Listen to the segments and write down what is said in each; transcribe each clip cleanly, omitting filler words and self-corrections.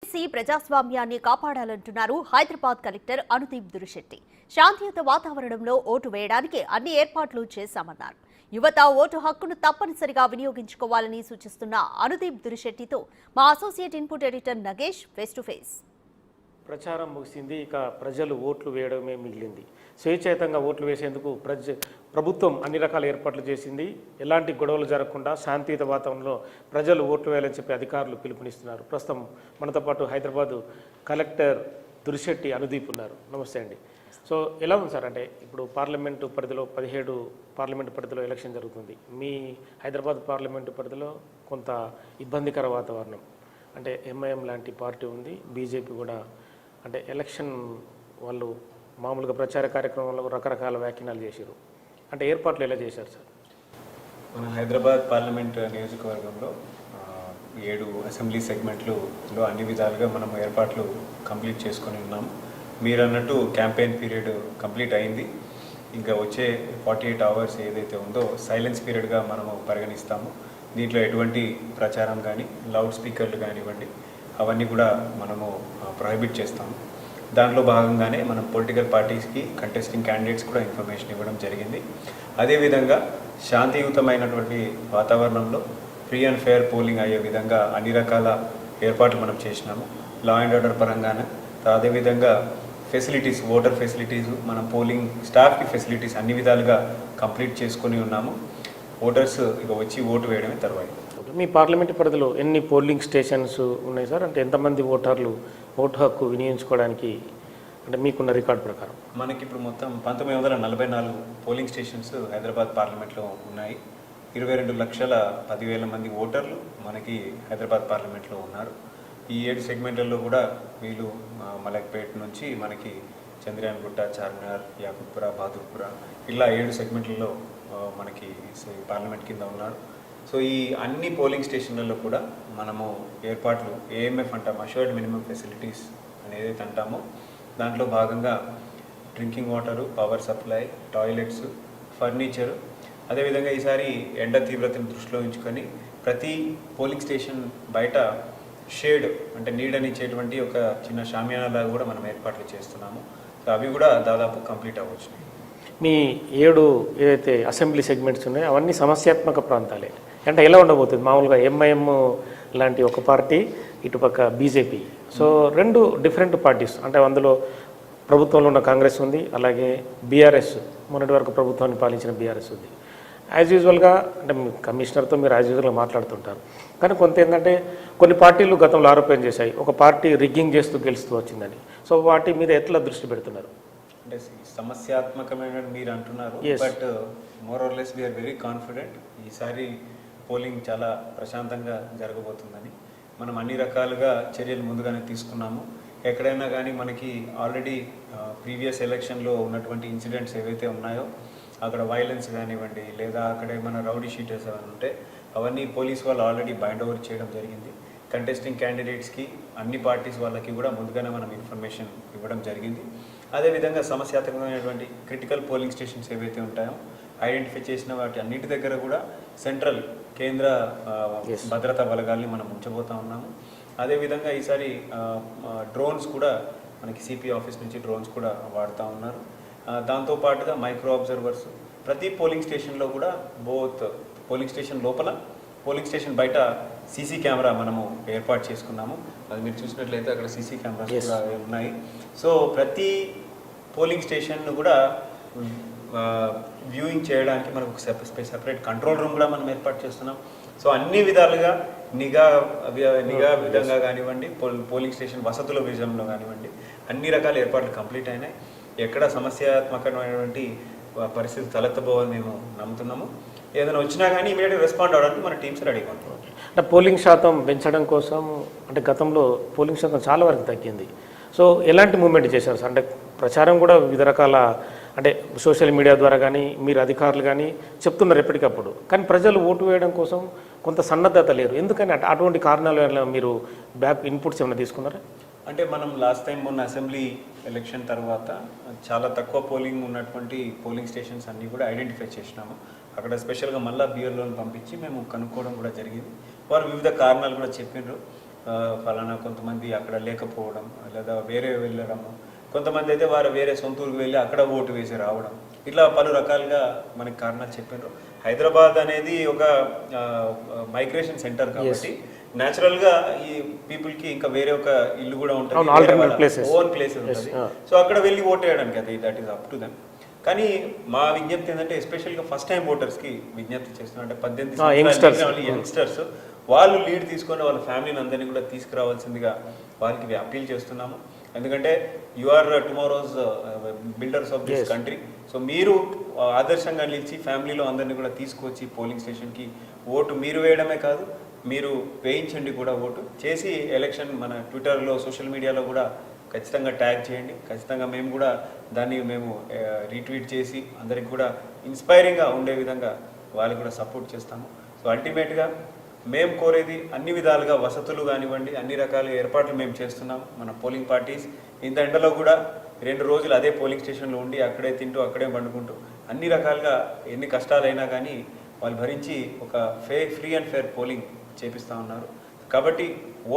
GVMC ప్రజాస్వామ్యాన్ని కాపాడాలంటున్నారు Hyderabad collector Anudeep Durishetti. శాంతియుత వాతావరణంలో ఓటు వేయడానికి అన్ని ఏర్పాట్లు చేశామన్నారు. యువత ఓటు హక్కును తప్పనిసరిగా వినియోగించుకోవాలని సూచిస్తున్న అనుదీప్ దురిశెట్టితో మా associate input editor Nagesh face to face. ప్రచారం ముగిసింది, ఇక ప్రజలు ఓట్లు వేయడమే మిగిలింది. స్వేచ్ఛాయుతంగా ఓట్లు వేసేందుకు ప్రభుత్వం అన్ని రకాల ఏర్పాట్లు చేసింది. ఎలాంటి గొడవలు జరగకుండా శాంతియుత వాతావరణంలో ప్రజలు ఓట్లు వేయాలని చెప్పి అధికారులు పిలుపునిస్తున్నారు. ప్రస్తుతం మనతో పాటు హైదరాబాద్ కలెక్టర్ దురిశెట్టి అనుదీప్ ఉన్నారు. నమస్తే అండి. సో ఎలా ఉంది సార్, అంటే ఇప్పుడు పార్లమెంటు పరిధిలో 17 పార్లమెంటు పరిధిలో ఎలక్షన్ జరుగుతుంది. మీ హైదరాబాద్ పార్లమెంటు పరిధిలో కొంత ఇబ్బందికర వాతావరణం, అంటే ఎంఐఎం లాంటి పార్టీ ఉంది, బీజేపీ కూడా, అంటే ఎలక్షన్ వాళ్ళు మామూలుగా ప్రచార కార్యక్రమంలో రకరకాల వ్యాఖ్యానాలు చేశారు. అంటే ఏర్పాట్లు ఎలా చేశారు సార్? మన హైదరాబాద్ పార్లమెంట్ నియోజకవర్గంలో 7 అసెంబ్లీ సెగ్మెంట్లో అన్ని విధాలుగా మనం ఏర్పాట్లు కంప్లీట్ చేసుకొని ఉన్నాము. మీరు అన్నట్టు క్యాంపెయిన్ పీరియడ్ కంప్లీట్ అయింది. ఇంకా వచ్చే 48 అవర్స్ ఏదైతే ఉందో సైలెన్స్ పీరియడ్గా మనము పరిగణిస్తాము. దీంట్లో ఎటువంటి ప్రచారం కానీ లౌడ్ స్పీకర్లు కానివ్వండి అవన్నీ కూడా మనము ప్రొహిబిట్ చేస్తాము. దాంట్లో భాగంగానే మనం పొలిటికల్ పార్టీస్కి కంటెస్టింగ్ క్యాండిడేట్స్ కూడా ఇన్ఫర్మేషన్ ఇవ్వడం జరిగింది. అదేవిధంగా శాంతియుతమైనటువంటి వాతావరణంలో ఫ్రీ అండ్ ఫెయిర్ పోలింగ్ అయ్యే విధంగా అన్ని రకాల ఏర్పాట్లు మనం చేసినాము. లా అండ్ ఆర్డర్ పరంగానే, అదేవిధంగా ఫెసిలిటీస్, ఓటర్ ఫెసిలిటీస్, మనం పోలింగ్ స్టాఫ్కి ఫెసిలిటీస్ అన్ని విధాలుగా కంప్లీట్ చేసుకొని ఉన్నాము. ఓటర్స్ ఇక వచ్చి ఓటు వేయడమే తర్వాత. మీ పార్లమెంట్ పరిధిలో ఎన్ని పోలింగ్ స్టేషన్స్ ఉన్నాయి సార్? అంటే ఎంతమంది ఓటర్లు ఓటు హక్కు వినియోగించుకోవడానికి, అంటే మీకున్న రికార్డు ప్రకారం? మనకి ఇప్పుడు మొత్తం 1944 పోలింగ్ స్టేషన్స్ హైదరాబాద్ పార్లమెంట్లో ఉన్నాయి. 22,10,000 మంది ఓటర్లు మనకి హైదరాబాద్ పార్లమెంట్లో ఉన్నారు. ఈ 7 సెగ్మెంట్లలో కూడా వీళ్ళు మలక్పేట్ నుంచి మనకి చంద్రయాన్గుట్ట, చార్మినార్, యాకుత్పుర, బహదూర్పుర ఇలా 7 సెగ్మెంట్లలో మనకి పార్లమెంట్ కింద ఉన్నారు. సో ఈ అన్ని పోలింగ్ స్టేషన్లలో కూడా మనము ఏర్పాట్లు ఏఎంఎఫ్ అంటాం, అష్యూర్డ్ మినిమం ఫెసిలిటీస్ అని ఏదైతే అంటామో దాంట్లో భాగంగా drinking water, power supply, toilets, furniture, అదేవిధంగా ఈసారి ఎండ తీవ్రతను దృష్టిలో ఉంచుకొని ప్రతి పోలింగ్ స్టేషన్ బయట షేడ్ అంటే నీడనిచ్చేటువంటి ఒక చిన్న షామియానాలాగా కూడా మనం ఏర్పాట్లు చేస్తున్నాము. సో అవి కూడా దాదాపు కంప్లీట్ అవ్వచ్చు. మీ 7 ఏదైతే అసెంబ్లీ సెగ్మెంట్స్ ఉన్నాయో అవన్నీ సమస్యాత్మక ప్రాంతాలే. అంటే ఎలా ఉండబోతుంది? మామూలుగా ఎంఐఎం లాంటి ఒక పార్టీ, ఇటుపక్క బీజేపీ, సో 2 డిఫరెంట్ పార్టీస్. అంటే అందులో ప్రభుత్వంలో ఉన్న కాంగ్రెస్ ఉంది, అలాగే బీఆర్ఎస్, మొన్నటి వరకు ప్రభుత్వాన్ని పాలించిన బీఆర్ఎస్ ఉంది. యాజ్ యూజువల్గా అంటే కమిషనర్తో మీరు యాజ్ యూజువల్గా మాట్లాడుతుంటారు, కానీ కొంత ఏంటంటే కొన్ని పార్టీలు గతంలో ఆరోపణ చేశాయి ఒక పార్టీ రిగ్గింగ్ చేస్తూ గెలుస్తూ వచ్చిందని. సో వాటి మీద ఎట్లా దృష్టి పెడుతున్నారు? అంటే సమస్యాత్మకమైన మీరు అంటున్నారు, but more or less we are very confident. ఈసారి పోలింగ్ చాలా ప్రశాంతంగా జరగబోతుందని మనం అన్ని రకాలుగా చర్యలు ముందుగానే తీసుకున్నాము. ఎక్కడైనా కానీ మనకి ఆల్రెడీ ప్రీవియస్ ఎలక్షన్లో ఉన్నటువంటి ఇన్సిడెంట్స్ ఏవైతే ఉన్నాయో అక్కడ వైలెన్స్ కానివ్వండి, లేదా అక్కడ ఏమైనా రౌడీ షీటర్స్ ఏమైనా ఉంటే అవన్నీ పోలీస్ వాళ్ళు ఆల్రెడీ బైండ్ ఓవర్ చేయడం జరిగింది. కంటెస్టింగ్ క్యాండిడేట్స్కి అన్ని పార్టీస్ వాళ్ళకి కూడా ముందుగానే మనం ఇన్ఫర్మేషన్ ఇవ్వడం జరిగింది. అదేవిధంగా సమస్యాత్మకమైనటువంటి క్రిటికల్ పోలింగ్ స్టేషన్స్ ఏవైతే ఉంటాయో ఐడెంటిఫై చేసిన వాటి అన్నిటి దగ్గర కూడా సెంట్రల్ కేంద్ర భద్రతా బలగాల్ని మనం ఉంచబోతా ఉన్నాము. అదేవిధంగా ఈసారి డ్రోన్స్ కూడా మనకి సిపి ఆఫీస్ నుంచి డ్రోన్స్ కూడా వాడుతూ ఉన్నారు. దాంతోపాటుగా మైక్రో అబ్జర్వర్స్ ప్రతి పోలింగ్ స్టేషన్లో కూడా బోత్ పోలింగ్ స్టేషన్ లోపల, పోలింగ్ స్టేషన్ బయట సీసీ కెమెరా మనము ఏర్పాటు చేసుకున్నాము. అది మీరు చూసినట్లయితే అక్కడ సీసీ కెమెరాస్ కూడా ఉన్నాయి. సో ప్రతి పోలింగ్ స్టేషన్ను కూడా వ్యూయింగ్ చేయడానికి మనకు సెపరేట్ కంట్రోల్ రూమ్ కూడా మనం ఏర్పాటు చేస్తున్నాం. సో అన్ని విధాలుగా నిఘా విధంగా కానివ్వండి, పోలింగ్ స్టేషన్ వసతుల విషయంలో కానివ్వండి, అన్ని రకాల ఏర్పాట్లు కంప్లీట్ అయినాయి. ఎక్కడ సమస్యాత్మకమైనటువంటి పరిస్థితి తలెత్తబోవని మేము నమ్ముతున్నాము. ఏదైనా వచ్చినా కానీ ఇమీడియట్గా రెస్పాండ్ అవ్వడానికి మన టీమ్స్ రెడీగా ఉంటాం. అంటే పోలింగ్ శాతం పెంచడం కోసం, అంటే గతంలో పోలింగ్ శాతం చాలా వరకు తగ్గింది. సో ఎలాంటి మూవ్మెంట్ చేశారు సార్? అంటే ప్రచారం కూడా వివిధ రకాల, అంటే సోషల్ మీడియా ద్వారా కానీ మీరు అధికారులు కానీ చెప్తున్నారు ఎప్పటికప్పుడు, కానీ ప్రజలు ఓటు వేయడం కోసం కొంత సన్నద్ధత లేరు. ఎందుకని అటువంటి కారణాలు మీరు బ్యాక్ ఇన్పుట్స్ ఏమైనా తీసుకున్నారా? అంటే మనం లాస్ట్ టైం మొన్న అసెంబ్లీ ఎలక్షన్ తర్వాత చాలా తక్కువ పోలింగ్ ఉన్నటువంటి పోలింగ్ స్టేషన్స్ అన్నీ కూడా ఐడెంటిఫై చేసినాము. అక్కడ స్పెషల్గా మళ్ళీ బిఎల్ఓని పంపించి మేము కనుక్కోవడం కూడా జరిగింది. వారు వివిధ కారణాలు కూడా చెప్పినారు. ఫలానా కొంతమంది అక్కడ లేకపోవడం లేదా వేరే వెళ్ళడము, కొంతమంది అయితే వారు వేరే సొంత ఊరికి వెళ్ళి అక్కడ ఓటు వేసి రావడం, ఇట్లా పలు రకాలుగా మనకి కారణాలు చెప్పారు. హైదరాబాద్ అనేది ఒక మైగ్రేషన్ సెంటర్ కాబట్టి న్యాచురల్గా ఈ పీపుల్కి ఇంకా వేరే ఒక ఇల్లు కూడా ఉంటుంది, ఓన్ ప్లేసెస్ ఉంటుంది. సో అక్కడ వెళ్ళి ఓటు వేయడానికి అది that is up to them. కానీ మా విజ్ఞప్తి ఏంటంటే ఎస్పెషల్గా ఫస్ట్ టైం ఓటర్స్కి విజ్ఞప్తి చేస్తున్నాం. అంటే 18 యంగ్స్టర్స్ వాళ్ళు లీడ్ తీసుకొని వాళ్ళ ఫ్యామిలీని అందరినీ కూడా తీసుకురావాల్సిందిగా వాళ్ళకి అప్పీల్ చేస్తున్నాము. ఎందుకంటే you are tomorrow's builders of this country. So మీరు ఆదర్శంగా నిలిచి ఫ్యామిలీలో అందరినీ కూడా తీసుకొచ్చి పోలింగ్ స్టేషన్కి ఓటు మీరు వేయడమే కాదు, మీరు వేయించండి కూడా, ఓటు చేసి ఎలక్షన్ మన ట్విట్టర్లో సోషల్ మీడియాలో కూడా ఖచ్చితంగా ట్యాగ్ చేయండి. ఖచ్చితంగా మేము కూడా దాన్ని రీట్వీట్ చేసి అందరికి కూడా ఇన్స్పైరింగ్గా ఉండే విధంగా వాళ్ళకి కూడా సపోర్ట్ చేస్తాము. సో అల్టిమేట్గా మేము కోరేది అన్ని విధాలుగా వసతులు కానివ్వండి, అన్ని రకాల ఏర్పాట్లు మేము చేస్తున్నాం. మన పోలింగ్ పార్టీస్ ఇంత ఎండలో కూడా 2 రోజులు అదే పోలింగ్ స్టేషన్లో ఉండి అక్కడే తింటూ అక్కడే పండుకుంటూ అన్ని రకాలుగా ఎన్ని కష్టాలైనా కానీ వాళ్ళు భరించి ఒక ఫ్రీ అండ్ ఫేర్ పోలింగ్ చేపిస్తూ ఉన్నారు. కాబట్టి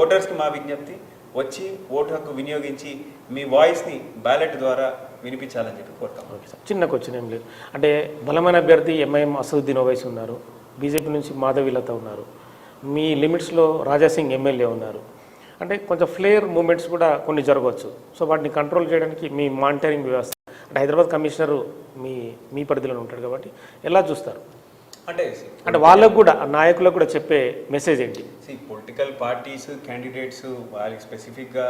ఓటర్స్కి మా విజ్ఞప్తి, వచ్చి ఓటు హక్కు వినియోగించి మీ వాయిస్ని బ్యాలెట్ ద్వారా వినిపించాలని చెప్పి కోరుతాం. చిన్న క్వశ్చన్ ఏం లేదు, అంటే బలమైన అభ్యర్థి ఎంఐఎం అసదుద్దీన్ ఓవైసీ ఉన్నారు, బీజేపీ నుంచి మాధవీలత ఉన్నారు, మీ లిమిట్స్లో రాజాసింగ్ ఎమ్మెల్యే ఉన్నారు. అంటే కొంచెం ఫ్లేర్ మూమెంట్స్ కూడా కొన్ని జరగవచ్చు. సో వాటిని కంట్రోల్ చేయడానికి మీ మానిటరింగ్ వ్యవస్థ, అంటే హైదరాబాద్ కమిషనరు మీ పరిధిలో ఉంటాడు కాబట్టి ఎలా చూస్తారు? అంటే వాళ్ళకు కూడా నాయకులకు కూడా చెప్పే మెసేజ్ ఏంటి? పొలిటికల్ పార్టీస్ క్యాండిడేట్స్ వాళ్ళకి స్పెసిఫిక్గా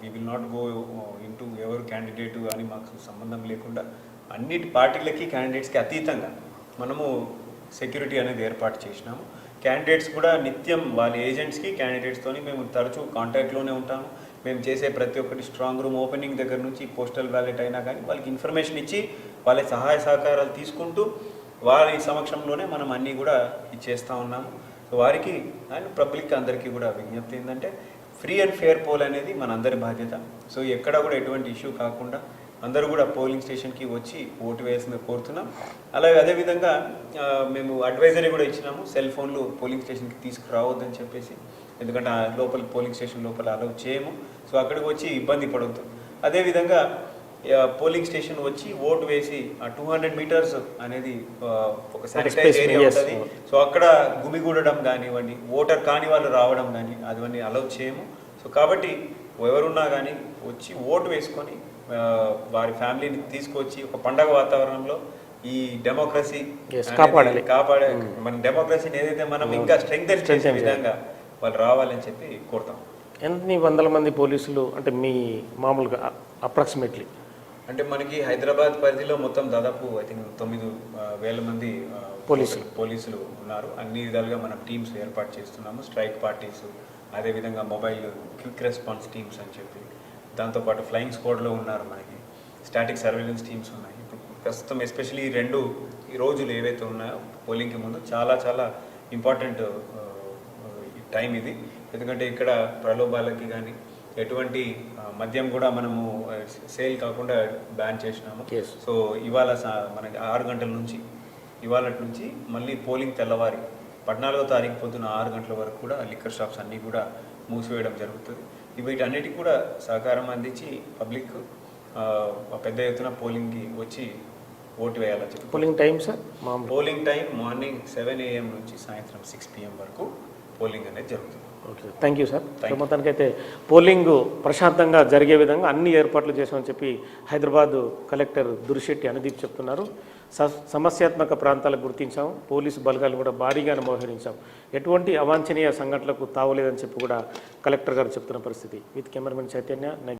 we will not go into ఎవరు క్యాండిడేటు అని మాకు సంబంధం లేకుండా అన్నిటి పార్టీలకి క్యాండిడేట్స్కి అతీతంగా మనము సెక్యూరిటీ అనేది ఏర్పాటు చేసినాము. క్యాండిడేట్స్ కూడా నిత్యం వాళ్ళ ఏజెంట్స్కి క్యాండిడేట్స్తోని మేము తరచూ కాంటాక్ట్లోనే ఉంటాము. మేము చేసే ప్రతి ఒక్కటి స్ట్రాంగ్ రూమ్ ఓపెనింగ్ దగ్గర నుంచి పోస్టల్ బ్యాలెట్ అయినా కానీ వాళ్ళకి ఇన్ఫర్మేషన్ ఇచ్చి వాళ్ళ సహాయ సహకారాలు తీసుకుంటూ వారి సమక్షంలోనే మనం అన్నీ కూడా ఇచ్చేస్తూ ఉన్నాము. సో వారికి అండ్ పబ్లిక్ అందరికీ కూడా విజ్ఞప్తి ఏంటంటే ఫ్రీ అండ్ ఫేర్ పోల్ అనేది మనందరి బాధ్యత. సో ఎక్కడ కూడా ఎటువంటి ఇష్యూ కాకుండా అందరూ కూడా పోలింగ్ స్టేషన్కి వచ్చి ఓటు వేయాల్సింది కోరుతున్నాం. అలాగే అదేవిధంగా మేము అడ్వైజరీ కూడా ఇచ్చినాము, సెల్ ఫోన్లు పోలింగ్ స్టేషన్కి తీసుకురావద్దని చెప్పేసి. ఎందుకంటే లోపల పోలింగ్ స్టేషన్ లోపల అలౌ చేయము. సో అక్కడికి వచ్చి ఇబ్బంది పడవద్దు. అదేవిధంగా పోలింగ్ స్టేషన్ వచ్చి ఓటు వేసి 200 మీటర్స్ అనేది ఒక శానిటైజ్ ఏరియా ఉంటుంది. సో అక్కడ గుమిగూడడం కానివ్వండి, ఓటర్ కాని వాళ్ళు రావడం కానీ అవన్నీ అలౌ చేయము. సో కాబట్టి ఎవరున్నా కానీ వచ్చి ఓటు వేసుకొని వారి ఫ్యామిలీని తీసుకొచ్చి ఒక పండగ వాతావరణంలో ఈ డెమోక్రసీ కాపాడే మన డెమోక్రసీని ఏదైతే మనం ఇంకా స్ట్రెంగ్తెన్ చేసే విధంగా వాళ్ళు రావాలని చెప్పి కోరుతాం. ఎన్ని వందల మంది పోలీసులు అంటే మీ మామూలుగా అప్రాక్సిమేట్లీ? అంటే మనకి హైదరాబాద్ పరిధిలో మొత్తం దాదాపు ఐ థింక్ 9,000 మంది పోలీసులు ఉన్నారు. అన్ని విధాలుగా మనం టీమ్స్ ఏర్పాటు చేస్తున్నాము. స్ట్రైక్ పార్టీస్, అదేవిధంగా మొబైల్ క్విక్ రెస్పాన్స్ టీమ్స్ అని చెప్పి, దాంతోపాటు ఫ్లయింగ్ స్క్వాడ్లో ఉన్నారు, మనకి స్టాటిక్ సర్వేలెన్స్ టీమ్స్ ఉన్నాయి. ఇప్పుడు ప్రస్తుతం ఎస్పెషల్లీ ఈ 2 రోజులు ఏవైతే ఉన్నాయో పోలింగ్కి ముందు చాలా ఇంపార్టెంట్ టైం ఇది. ఎందుకంటే ఇక్కడ ప్రలోభాలకి కానీ ఎటువంటి మద్యం కూడా మనము సేల్ కాకుండా బ్యాన్ చేసినాము. సో ఇవాళ మనకి 6 గంటల నుంచి ఇవాళ నుంచి మళ్ళీ పోలింగ్ తెల్లవారి 14వ తారీఖు పొద్దున 6 గంటల వరకు కూడా లిక్కర్ షాప్స్ అన్నీ కూడా మూసివేయడం జరుగుతుంది. వీటన్నిటికి కూడా సహకారం అందించి పబ్లిక్ పెద్ద ఎత్తున పోలింగ్కి వచ్చి ఓటు వేయాలని చెప్పి. Polling time sir? Polling time morning 7 AM నుంచి సాయంత్రం 6 PM వరకు పోలింగ్ అనేది జరుగుతుంది. Okay, thank you sir. మొత్తానికైతే పోలింగ్ ప్రశాంతంగా జరిగే విధంగా అన్ని ఏర్పాట్లు చేసామని చెప్పి హైదరాబాద్ కలెక్టర్ దురిశెట్టి అనుదీప్ చెప్తున్నారు. సమస్యాత్మక ప్రాంతాలకు గుర్తించాము, పోలీసు బలగాలు కూడా భారీగా మోహరించాం, ఎటువంటి అవాంఛనీయ సంఘటనలకు తావలేదని చెప్పి కూడా కలెక్టర్ గారు చెప్తున్న పరిస్థితి. With cameraman Chaitanya.